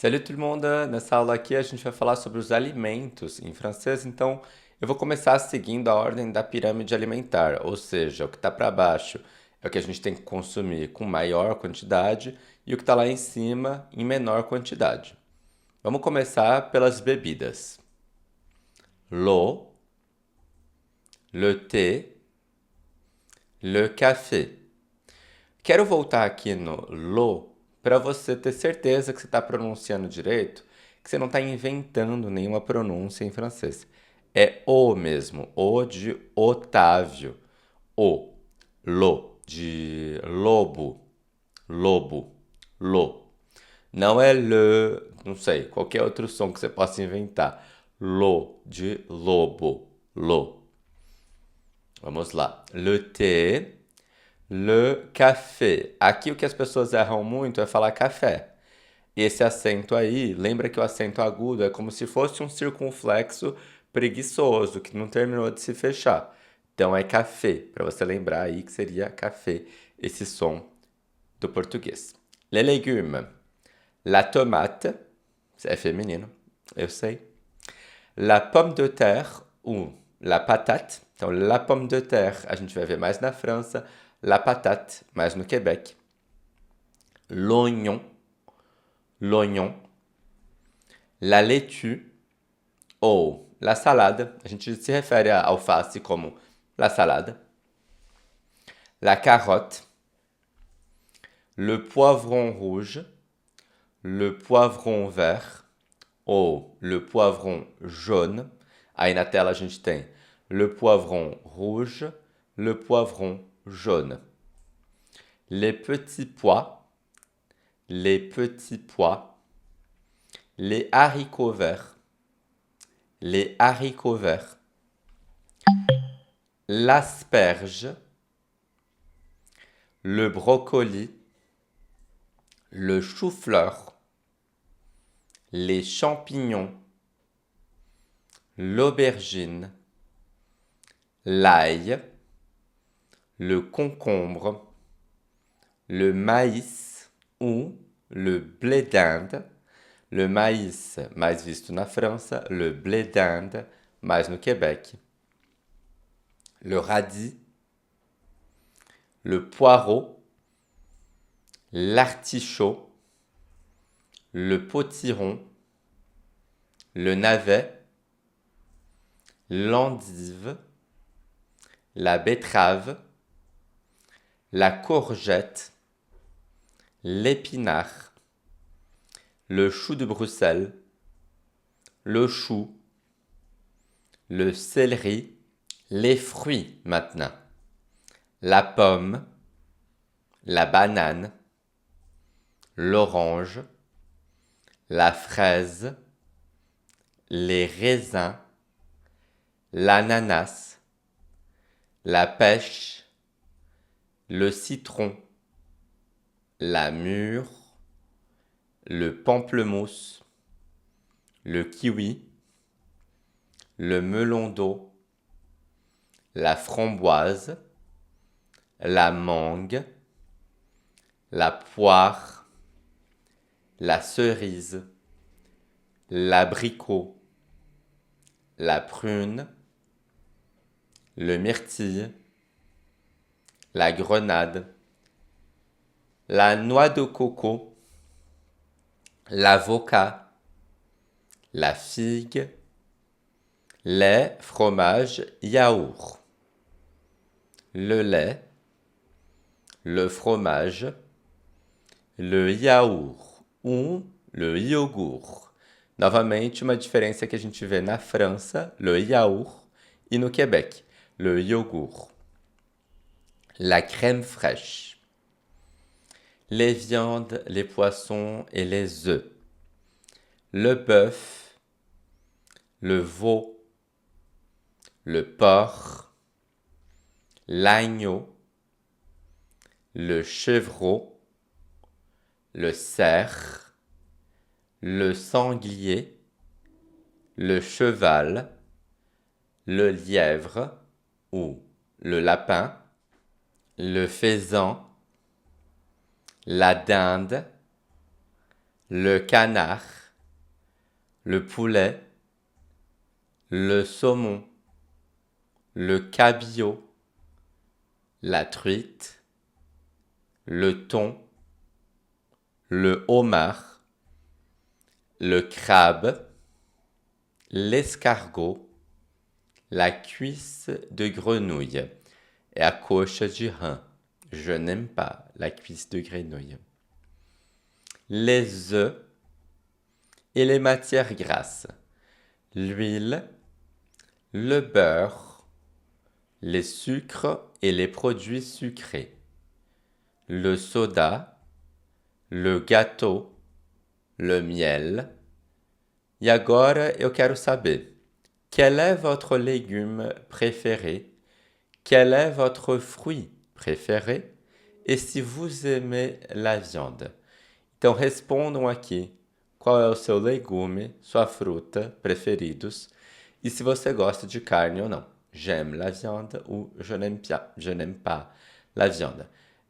Salut todo mundo! Nessa aula aqui a gente vai falar sobre os alimentos em francês, então eu vou começar seguindo a ordem da pirâmide alimentar, ou seja, o que está para baixo é o que a gente tem que consumir com maior quantidade e o que está lá em cima em menor quantidade. Vamos começar pelas bebidas: l'eau, le thé, le café. Quero voltar aqui no lo para você ter certeza que você está pronunciando direito, que você não está inventando nenhuma pronúncia em francês. É o mesmo, o de Otávio, o, lo de lobo, lobo, lo. Não é le, não sei, qualquer outro som que você possa inventar. Lo de lobo, lo. Vamos lá. Le thé, le café. Aqui o que as pessoas erram muito é falar café. Esse acento aí, lembra que o acento agudo é como se fosse um circunflexo preguiçoso que não terminou de se fechar. Então é café, para você lembrar aí que seria café, esse som do português. Les légumes. La tomate, é feminino, eu sei. La pomme de terre ou la patate. Então, la pomme de terre, a gente vai ver mais na França. La patate, mais no Québec. L'oignon, l'oignon. La laitue ou la salade. A gente se refere à alface como la salade. La carotte. Le poivron rouge. Le poivron vert ou le poivron jaune. Aí na tela a gente tem le poivron rouge, le poivron jaune. Les petits pois, les petits pois, les haricots verts, les haricots verts, l'asperge, le brocoli, le chou-fleur, les champignons, l'aubergine, l'ail, le concombre, le maïs ou le blé d'Inde. Le maïs, mais visto na França, le blé d'Inde, mais no Québec. Le radis, le poireau, l'artichaut, le potiron, le navet, l'endive, la betterave, la courgette, l'épinard, le chou de Bruxelles, le chou, le céleri, les fruits maintenant. La pomme, la banane, l'orange, la fraise, les raisins, l'ananas, la pêche, le citron, la mûre, le pamplemousse, le kiwi, le melon d'eau, la framboise, la mangue, la poire, la cerise, l'abricot, la prune, le myrtille, la grenade, la noix de coco, l'avocat, la figue, lait, fromage, yaourt. Le lait, le fromage, le yaourt ou le yogourt. Novamente, uma diferença que a gente vê na França, le yaourt, e no Québec, le yogourt. La crème fraîche. Les viandes, les poissons et les œufs. Le bœuf, le veau, le porc, l'agneau, le chevreau, le cerf, le sanglier, le cheval, le lièvre ou le lapin, le faisan, la dinde, le canard, le poulet, le saumon, le cabillaud, la truite, le thon, le homard, le crabe, l'escargot, la cuisse de grenouille et a coxa de rã. Je n'aime pas la cuisse de grenouille. Les œufs et les matières grasses. L'huile, le beurre, les sucres et les produits sucrés. Le soda, le gâteau, le miel. E agora eu quero saber, quel est votre légume préféré? Quel est votre fruit préféré? Et si vous aimez la viande? Então respondam aqui qual é o seu legume, sua fruta preferidos e se você gosta de carne ou não. J'aime la viande ou je n'aime pas la viande.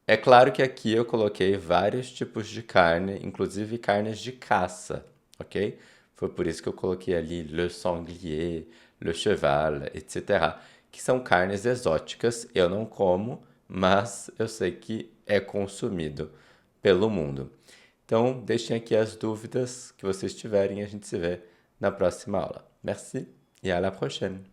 É claro que aqui eu coloquei vários tipos de carne, inclusive carnes de caça, ok? Foi por isso que eu coloquei ali le sanglier, le cheval, etc., que são carnes exóticas. Eu não como, mas eu sei que é consumido pelo mundo. Então, deixem aqui as dúvidas que vocês tiverem e a gente se vê na próxima aula. Merci e à la prochaine!